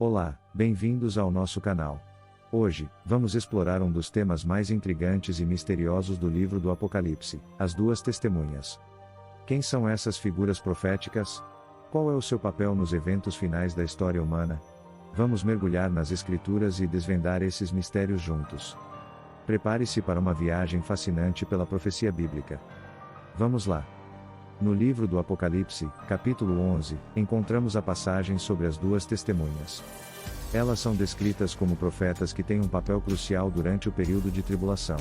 Olá, bem-vindos ao nosso canal. Hoje, vamos explorar um dos temas mais intrigantes e misteriosos do livro do Apocalipse, as duas testemunhas. Quem são essas figuras proféticas? Qual é o seu papel nos eventos finais da história humana? Vamos mergulhar nas Escrituras e desvendar esses mistérios juntos. Prepare-se para uma viagem fascinante pela profecia bíblica. Vamos lá! No livro do Apocalipse, capítulo 11, encontramos a passagem sobre as duas testemunhas. Elas são descritas como profetas que têm um papel crucial durante o período de tribulação.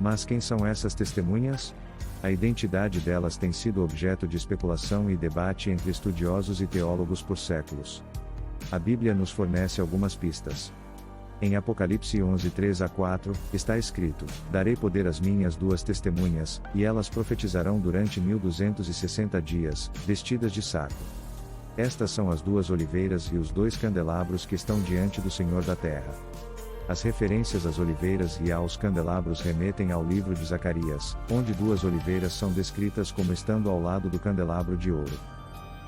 Mas quem são essas testemunhas? A identidade delas tem sido objeto de especulação e debate entre estudiosos e teólogos por séculos. A Bíblia nos fornece algumas pistas. Em Apocalipse 11, 3-4, está escrito: "Darei poder às minhas duas testemunhas, e elas profetizarão durante 1260 dias, vestidas de saco." Estas são as duas oliveiras e os dois candelabros que estão diante do Senhor da Terra. As referências às oliveiras e aos candelabros remetem ao livro de Zacarias, onde duas oliveiras são descritas como estando ao lado do candelabro de ouro.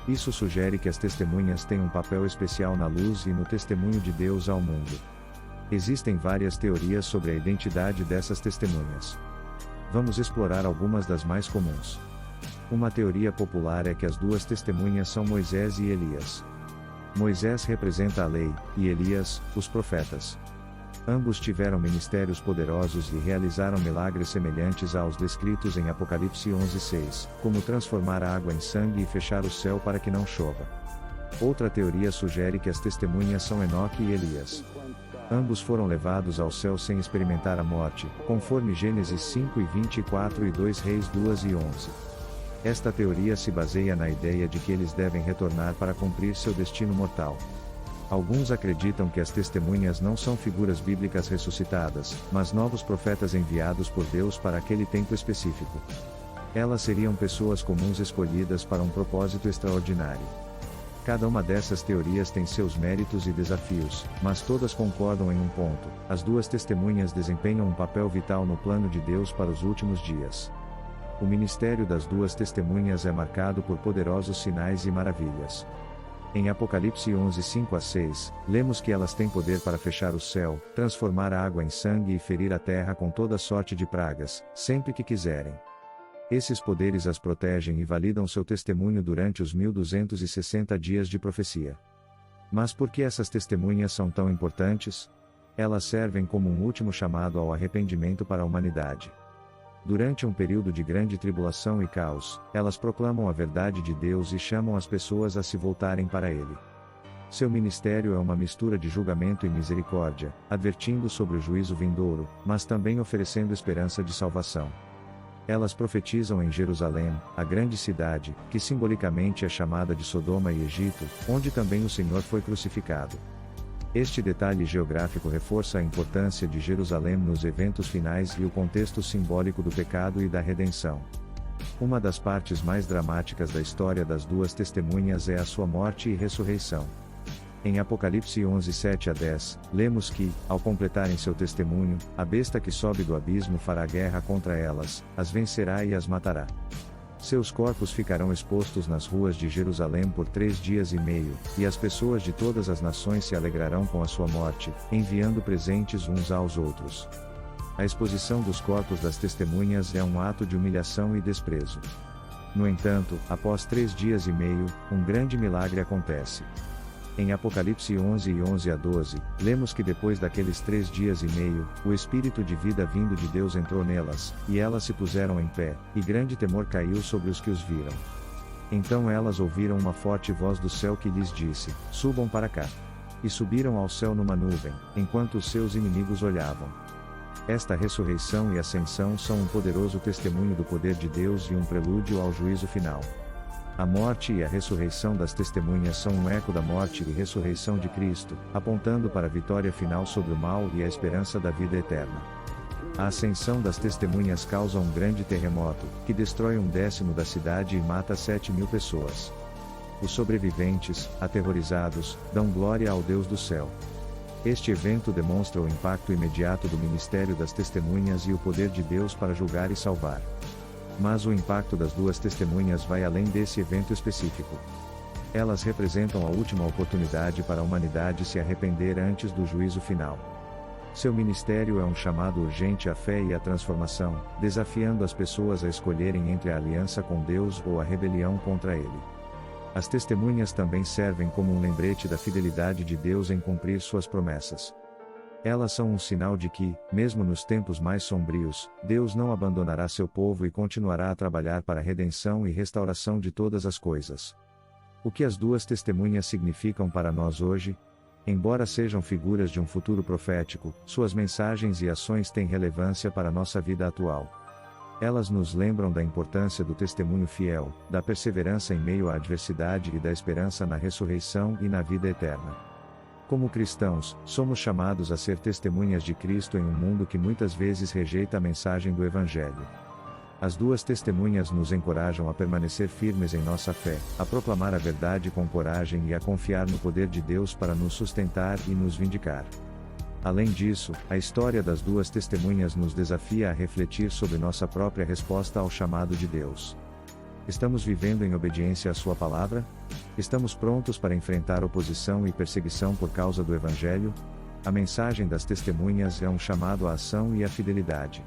Isso sugere que as testemunhas têm um papel especial na luz e no testemunho de Deus ao mundo. Existem várias teorias sobre a identidade dessas testemunhas. Vamos explorar algumas das mais comuns. Uma teoria popular é que as duas testemunhas são Moisés e Elias. Moisés representa a lei, e Elias, os profetas. Ambos tiveram ministérios poderosos e realizaram milagres semelhantes aos descritos em Apocalipse 11:6, como transformar a água em sangue e fechar o céu para que não chova. Outra teoria sugere que as testemunhas são Enoque e Elias. Ambos foram levados ao céu sem experimentar a morte, conforme Gênesis 5:24 e 2 Reis 2:11. Esta teoria se baseia na ideia de que eles devem retornar para cumprir seu destino mortal. Alguns acreditam que as testemunhas não são figuras bíblicas ressuscitadas, mas novos profetas enviados por Deus para aquele tempo específico. Elas seriam pessoas comuns escolhidas para um propósito extraordinário. Cada uma dessas teorias tem seus méritos e desafios, mas todas concordam em um ponto: as duas testemunhas desempenham um papel vital no plano de Deus para os últimos dias. O ministério das duas testemunhas é marcado por poderosos sinais e maravilhas. Em Apocalipse 11, 5-6, lemos que elas têm poder para fechar o céu, transformar a água em sangue e ferir a terra com toda sorte de pragas, sempre que quiserem. Esses poderes as protegem e validam seu testemunho durante os 1260 dias de profecia. Mas por que essas testemunhas são tão importantes? Elas servem como um último chamado ao arrependimento para a humanidade. Durante um período de grande tribulação e caos, elas proclamam a verdade de Deus e chamam as pessoas a se voltarem para Ele. Seu ministério é uma mistura de julgamento e misericórdia, advertindo sobre o juízo vindouro, mas também oferecendo esperança de salvação. Elas profetizam em Jerusalém, a grande cidade, que simbolicamente é chamada de Sodoma e Egito, onde também o Senhor foi crucificado. Este detalhe geográfico reforça a importância de Jerusalém nos eventos finais e o contexto simbólico do pecado e da redenção. Uma das partes mais dramáticas da história das duas testemunhas é a sua morte e ressurreição. Em Apocalipse 11, 7-10, lemos que, ao completarem seu testemunho, a besta que sobe do abismo fará guerra contra elas, as vencerá e as matará. Seus corpos ficarão expostos nas ruas de Jerusalém por 3 dias e meio, e as pessoas de todas as nações se alegrarão com a sua morte, enviando presentes uns aos outros. A exposição dos corpos das testemunhas é um ato de humilhação e desprezo. No entanto, após 3 dias e meio, um grande milagre acontece. Em Apocalipse 11 e 11-12, lemos que depois daqueles 3 dias e meio, o Espírito de vida vindo de Deus entrou nelas, e elas se puseram em pé, e grande temor caiu sobre os que os viram. Então elas ouviram uma forte voz do céu que lhes disse: "Subam para cá." E subiram ao céu numa nuvem, enquanto os seus inimigos olhavam. Esta ressurreição e ascensão são um poderoso testemunho do poder de Deus e um prelúdio ao juízo final. A morte e a ressurreição das testemunhas são um eco da morte e ressurreição de Cristo, apontando para a vitória final sobre o mal e a esperança da vida eterna. A ascensão das testemunhas causa um grande terremoto, que destrói 1/10 da cidade e mata 7.000 pessoas. Os sobreviventes, aterrorizados, dão glória ao Deus do céu. Este evento demonstra o impacto imediato do ministério das testemunhas e o poder de Deus para julgar e salvar. Mas o impacto das duas testemunhas vai além desse evento específico. Elas representam a última oportunidade para a humanidade se arrepender antes do juízo final. Seu ministério é um chamado urgente à fé e à transformação, desafiando as pessoas a escolherem entre a aliança com Deus ou a rebelião contra Ele. As testemunhas também servem como um lembrete da fidelidade de Deus em cumprir suas promessas. Elas são um sinal de que, mesmo nos tempos mais sombrios, Deus não abandonará seu povo e continuará a trabalhar para a redenção e restauração de todas as coisas. O que as duas testemunhas significam para nós hoje? Embora sejam figuras de um futuro profético, suas mensagens e ações têm relevância para nossa vida atual. Elas nos lembram da importância do testemunho fiel, da perseverança em meio à adversidade e da esperança na ressurreição e na vida eterna. Como cristãos, somos chamados a ser testemunhas de Cristo em um mundo que muitas vezes rejeita a mensagem do Evangelho. As duas testemunhas nos encorajam a permanecer firmes em nossa fé, a proclamar a verdade com coragem e a confiar no poder de Deus para nos sustentar e nos vindicar. Além disso, a história das duas testemunhas nos desafia a refletir sobre nossa própria resposta ao chamado de Deus. Estamos vivendo em obediência à Sua palavra? Estamos prontos para enfrentar oposição e perseguição por causa do Evangelho? A mensagem das testemunhas é um chamado à ação e à fidelidade.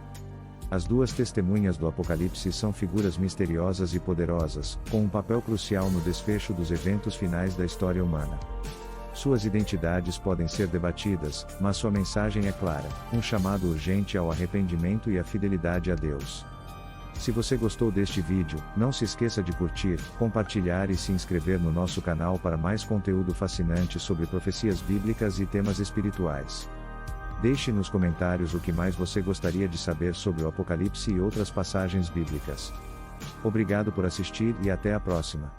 As duas testemunhas do Apocalipse são figuras misteriosas e poderosas, com um papel crucial no desfecho dos eventos finais da história humana. Suas identidades podem ser debatidas, mas sua mensagem é clara, um chamado urgente ao arrependimento e à fidelidade a Deus. Se você gostou deste vídeo, não se esqueça de curtir, compartilhar e se inscrever no nosso canal para mais conteúdo fascinante sobre profecias bíblicas e temas espirituais. Deixe nos comentários o que mais você gostaria de saber sobre o Apocalipse e outras passagens bíblicas. Obrigado por assistir e até a próxima.